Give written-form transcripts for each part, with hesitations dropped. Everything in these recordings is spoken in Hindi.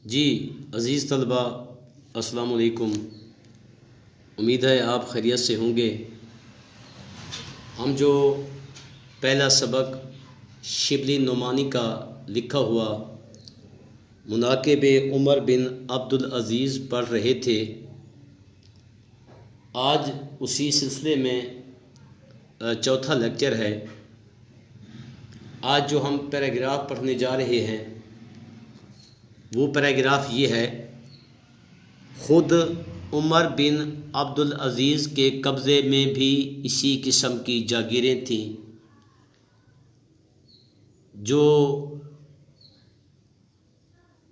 जी अज़ीज़ तलबा अस्सलाम वालेकुम। उम्मीद है आप खैरियत से होंगे। हम जो पहला सबक शिबली नुमानी का लिखा हुआ मुनाकिब उमर बिन अब्दुल अज़ीज़ पढ़ रहे थे, आज उसी सिलसिले में चौथा लेक्चर है। आज जो हम पैराग्राफ पढ़ने जा रहे हैं वो पैराग्राफ ये है, ख़ुद उमर बिन अब्दुल अज़ीज़ के कब्ज़े में भी इसी किस्म की जागीरें थीं जो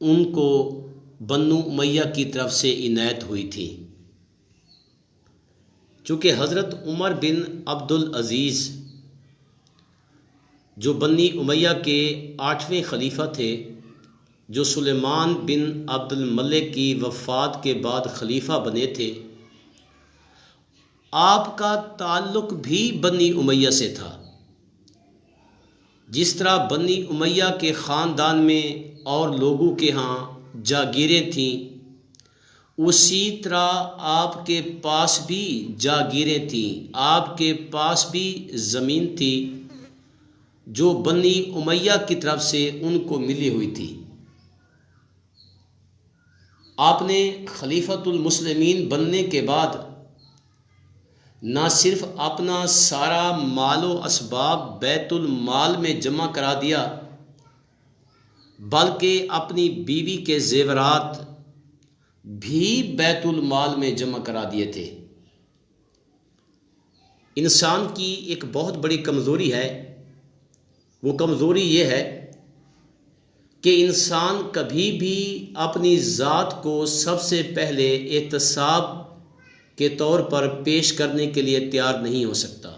उनको बन्नू उमैया की तरफ से इनायत हुई थी। चूँकि हज़रत उमर बिन अब्दुल अज़ीज़ जो बन्नी उमैया के 8वें खलीफा थे, जो सुलेमान बिन अब्दुल मलिक की वफ़ात के बाद खलीफा बने थे, आपका ताल्लुक़ भी बन्नी उमैया से था। जिस तरह बन्नी उमैया के ख़ानदान में और लोगों के यहाँ जागीरें थीं, उसी तरह आपके पास भी जागीरें थीं, आपके पास भी ज़मीन थी जो बन्नी उमैया की तरफ से उनको मिली हुई थी। आपने खलीफतुल मुस्लिमीन बनने के बाद न सिर्फ अपना सारा मालो असबाब बैतुल माल में जमा करा दिया, बल्कि अपनी बीवी के जेवरात भी बैतुल माल में जमा करा दिए थे। इंसान की एक बहुत बड़ी कमज़ोरी है, वो कमज़ोरी ये है कि इंसान कभी भी अपनी ज़ात को सबसे पहले एहतसाब के तौर पर पेश करने के लिए तैयार नहीं हो सकता।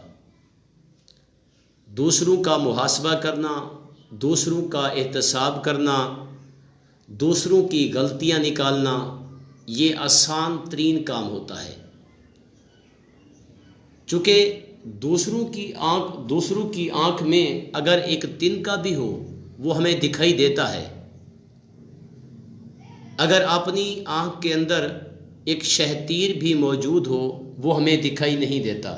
दूसरों का मुहासबा करना, दूसरों का एहतसाब करना, दूसरों की गलतियां निकालना, ये आसान तरीन काम होता है। चूँकि दूसरों की आँख में अगर एक तिनका भी हो वो हमें दिखाई देता है, अगर अपनी आँख के अंदर एक शहतीर भी मौजूद हो वो हमें दिखाई नहीं देता।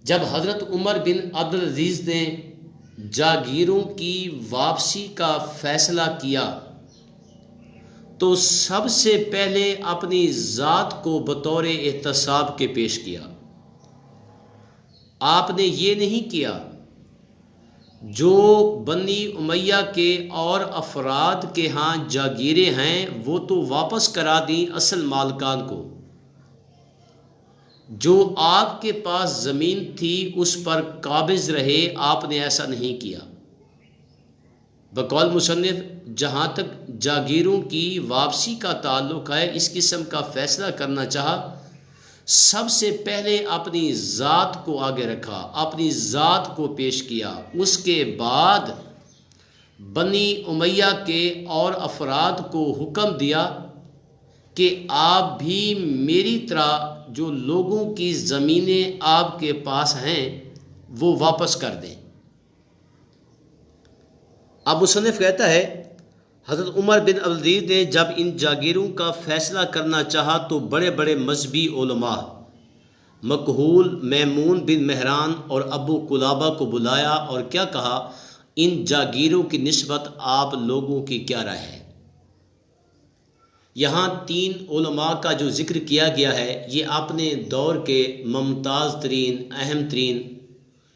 जब हज़रत उमर बिन अब्दुल अज़ीज़ ने जागीरों की वापसी का फैसला किया तो सबसे पहले अपनी ज़ात को बतौर एहतसाब के पेश किया। आपने ये नहीं किया जो बन्नी उमैया के और अफराद के यहाँ जागीरें हैं वो तो वापस करा दी असल मालकान को। जो आपके पास ज़मीन थी उस पर काबिज रहे, आपने ऐसा नहीं किया। बकौल मुसन्निफ, जहाँ तक जागीरों की वापसी का ताल्लुक़ है, इस किस्म का फ़ैसला करना चाहा, सबसे पहले अपनी ज़ात को आगे रखा, अपनी ज़ात को पेश किया। उसके बाद बनी उमैया के और अफराद को हुक्म दिया कि आप भी मेरी तरह जो लोगों की ज़मीनें आपके पास हैं वो वापस कर दें। अब मुसन्निफ कहता है, हज़रत उमर बिन अब्दुल अज़ीज़ ने जब इन जागीरों का फ़ैसला करना चाहा तो बड़े बड़े मजहबी उलमा मकहूल, मैमून बिन मेहरान और अबू कुलाबा को बुलाया और क्या कहा, इन जागीरों की निस्बत आप लोगों की क्या राय है। यहाँ 3 उलमा का जो ज़िक्र किया गया है ये अपने दौर के मुमताज़ तरीन, अहम तरीन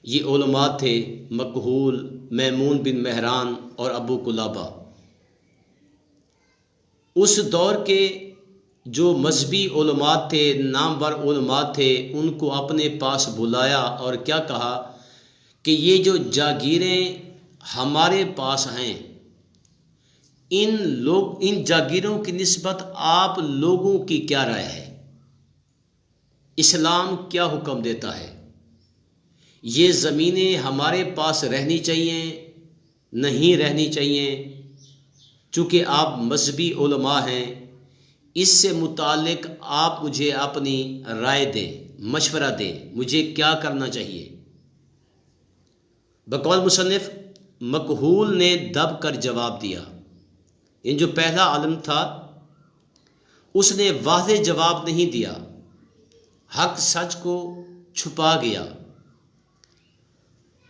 ये उलमा थे, मकहूल, मैमून बिन मेहरान और अबू कुलाबा। उस दौर के जो मजहबी उलमा थे, नामवर उलमा थे, उनको अपने पास बुलाया और क्या कहा कि ये जो जागीरें हमारे पास हैं, इन जागीरों की निस्बत आप लोगों की क्या राय है, इस्लाम क्या हुक्म देता है, ये ज़मीनें हमारे पास रहनी चाहिए, नहीं रहनी चाहिए। चूँकि आप मजहबी उलमा हैं, इससे मुतालिक आप मुझे अपनी राय दें, मशवरा दें, मुझे क्या करना चाहिए। बकौल मुसन्निफ, मकहूल ने दब कर जवाब दिया, इन जो पहला आलम था उसने वाज़ेह जवाब नहीं दिया, हक सच को छुपा गया।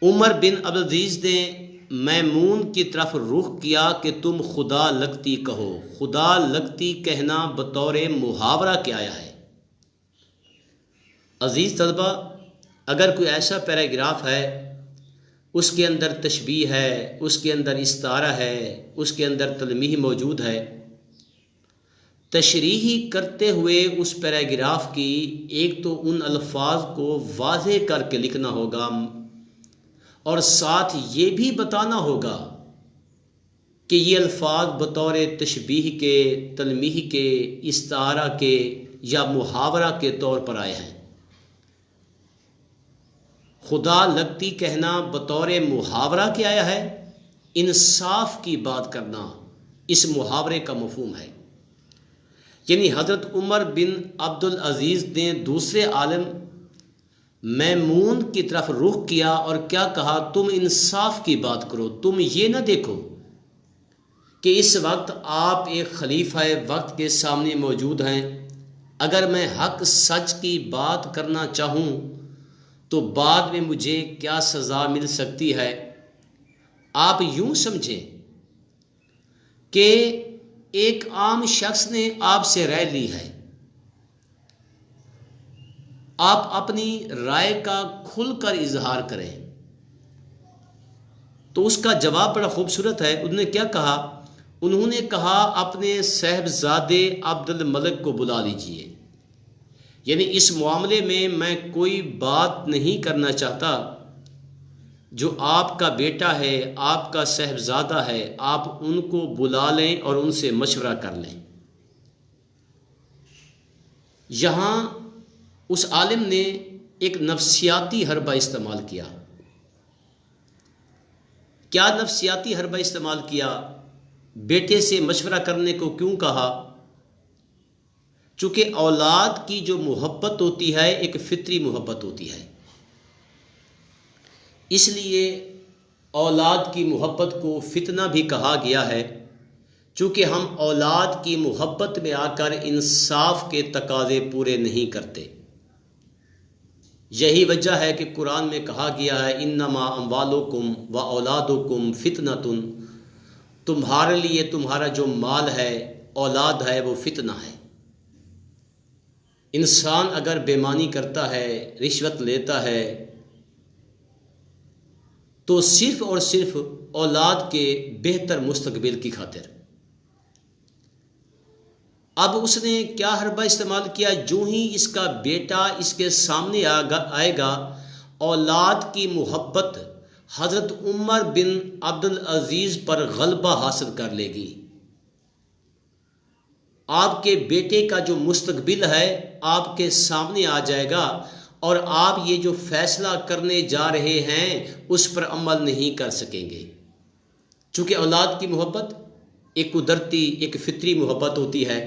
उमर बिन अब्दुल अजीज ने मैमून की तरफ रुख किया कि तुम खुदा लगती कहो। खुदा लगती कहना बतौर मुहावरा क्या आया है। अजीज़ तलबा, अगर कोई ऐसा पैराग्राफ है उसके अंदर तशबीह है, उसके अंदर इस्तारा है, उसके अंदर तलमीह मौजूद है, तशरीही करते हुए उस पैराग्राफ की एक तो उन अल्फाज को वाज़ेह करके लिखना होगा और साथ ये भी बताना होगा कि ये अल्फाज बतौर तशबीह के, तलमीह के, इस्तारा के या मुहावरा के तौर पर आए हैं। खुदा लगती कहना बतौर मुहावरा के आया है। इंसाफ की बात करना इस मुहावरे का मफहूम है। यानी हज़रत उमर बिन अब्दुल अजीज़ ने दूसरे आलम मैमून की तरफ रुख किया और क्या कहा, तुम इंसाफ की बात करो। तुम ये ना देखो कि इस वक्त आप एक खलीफा वक्त के सामने मौजूद हैं, अगर मैं हक सच की बात करना चाहूँ तो बाद में मुझे क्या सज़ा मिल सकती है। आप यूं समझें कि एक आम शख्स ने आपसे राय ली है, आप अपनी राय का खुलकर इजहार करें। तो उसका जवाब बड़ा खूबसूरत है। उन्होंने क्या कहा? उन्होंने कहा अपने साहबजादे अब्दुल मलिक को बुला लीजिए। यानी इस मामले में मैं कोई बात नहीं करना चाहता, जो आपका बेटा है, आपका साहबजादा है, आप उनको बुला लें और उनसे मशवरा कर लें। यहाँ उस आलिम ने एक नफ्सियाती हरबा इस्तेमाल किया। क्या नफ्सियाती हरबा इस्तेमाल किया? बेटे से मशवरा करने को क्यों कहा? चूँकि औलाद की जो मोहब्बत होती है एक फितरी मोहब्बत होती है, इसलिए औलाद की मोहब्बत को फितना भी कहा गया है। चूँकि हम औलाद की मोहब्बत में आकर इंसाफ के तकाज़े पूरे नहीं करते। यही वजह है कि कुरान में कहा गया है, इन्नमा अम्वालुकुम व औलादुकुम फितनतुन, तुम्हारे लिए तुम्हारा जो माल है, औलाद है, वो फितना है। इंसान अगर बेईमानी करता है, रिश्वत लेता है, तो सिर्फ और सिर्फ औलाद के बेहतर मुस्तकबिल की खातिर। अब उसने क्या हरबा इस्तेमाल किया? जो ही इसका बेटा इसके सामने आएगा, औलाद की मोहब्बत हज़रत उमर बिन अब्दुल अजीज़ पर गलबा हासिल कर लेगी। आपके बेटे का जो मुस्तकबिल है आपके सामने आ जाएगा और आप ये जो फैसला करने जा रहे हैं उस पर अमल नहीं कर सकेंगे। चूँकि औलाद की मोहब्बत एक कुदरती, एक फितरी मोहब्बत होती है।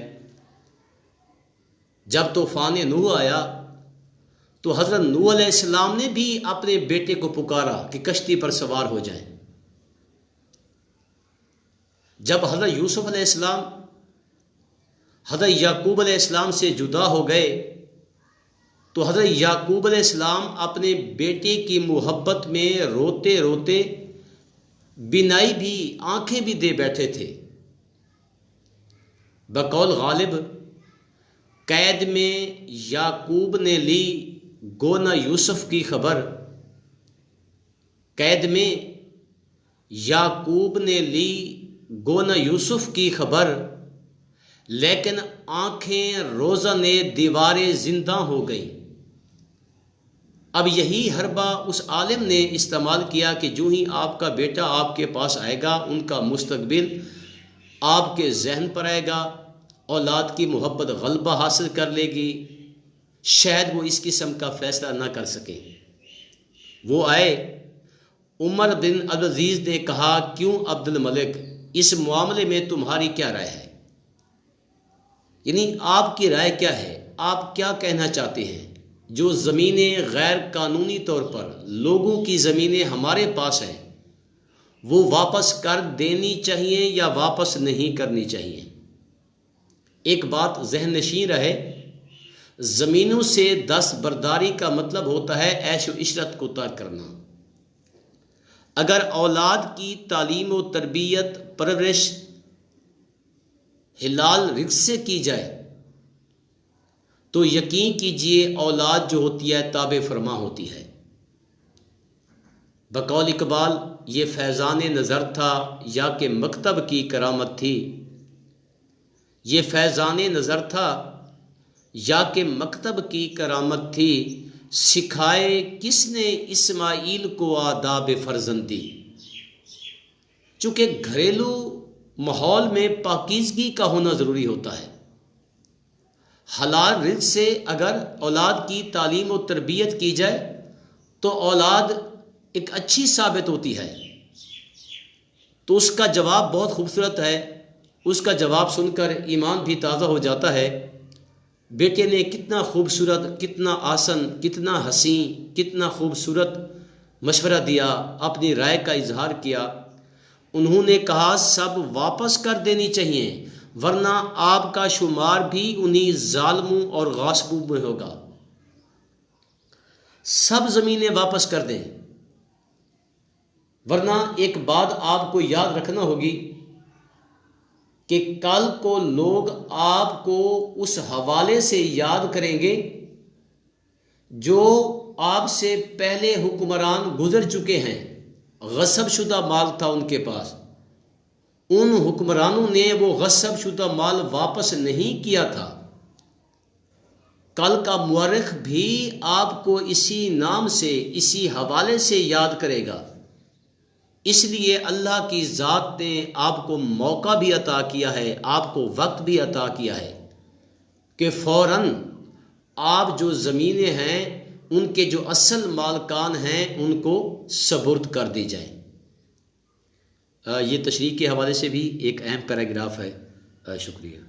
जब तूफ़ान नूह आया तो हज़रत नूह अलैहिस्सलाम ने भी अपने बेटे को पुकारा कि कश्ती पर सवार हो जाएं। जब हज़रत यूसुफ अलैहिस्सलाम हज़रत याकूब अलैहिस्सलाम से जुदा हो गए तो हज़रत याकूब अलैहिस्सलाम अपने बेटे की मोहब्बत में रोते रोते बिनाई भी, आंखें भी दे बैठे थे। बकौल गालिब कैद में याकूब ने ली गोना यूसुफ की खबर। कैद में याकूब ने ली गोना यूसुफ की खबर, लेकिन आंखें रोज़ाने दीवारें जिंदा हो गई। अब यही हरबा उस आलिम ने इस्तेमाल किया कि जो ही आपका बेटा आपके पास आएगा, उनका मुस्तकबिल आपके जहन पर आएगा, औलाद की मोहब्बत गलबा हासिल कर लेगी। शायद वो इस किस्म का फ़ैसला ना कर सके। वो आए, उमर बिन अब्दुल अजीज़ ने कहा, क्यों अब्दुल मलिक, इस मामले में तुम्हारी क्या राय है? यानी आपकी राय क्या है? आप क्या कहना चाहते हैं? जो ज़मीनें गैर कानूनी तौर पर, लोगों की ज़मीनें हमारे पास हैं, वो वापस कर देनी चाहिए या वापस नहीं करनी चाहिए। एक बात जहन नशीं रहे, ज़मीनों से दस्तबरदारी का मतलब होता है ऐश व इशरत को तर्क करना। अगर औलाद की तालीम व तरबियत परवरिश हिलाल रिज़्क़ से की जाए तो यकीन कीजिए औलाद जो होती है ताबे फरमा होती है। बकौल इकबाल, ये फैज़ान नज़र था या कि मकतब की करामत थी। ये फैज़ान नज़र था या कि मकतब की करामत थी, सिखाए किसने इस्माइल को आदाब फर्जंदी। चूँकि घरेलू माहौल में पाकीज़गी का होना ज़रूरी होता है। हलाल रिज़्क़ से अगर औलाद की तालीम और तरबियत की जाए तो औलाद एक अच्छी साबित होती है। तो उसका जवाब बहुत खूबसूरत है। उसका जवाब सुनकर ईमान भी ताज़ा हो जाता है। बेटे ने कितना खूबसूरत, कितना आसन, कितना हसीन, कितना खूबसूरत मशवरा दिया, अपनी राय का इजहार किया। उन्होंने कहा सब वापस कर देनी चाहिए वरना आपका शुमार भी उन्हीं जालिमों और गासिबों में होगा। सब ज़मीनें वापस कर दें, वरना एक बात आपको याद रखना होगी कि कल को लोग आपको उस हवाले से याद करेंगे जो आपसे पहले हुक्मरान गुजर चुके हैं। गस्ब शुदा माल था उनके पास, उन हुक्मरानों ने वो गस्ब शुदा माल वापस नहीं किया था। कल का मुअर्रिख भी आपको इसी नाम से, इसी हवाले से याद करेगा। इसलिए अल्लाह की ज़ात ने आपको मौका भी अता किया है, आपको वक्त भी अता किया है कि फ़ौरन आप जो ज़मीनें हैं उनके जो असल मालकान हैं उनको सपुर्द कर दी जाए। ये तशरीह के हवाले से भी एक अहम पैराग्राफ है। शुक्रिया।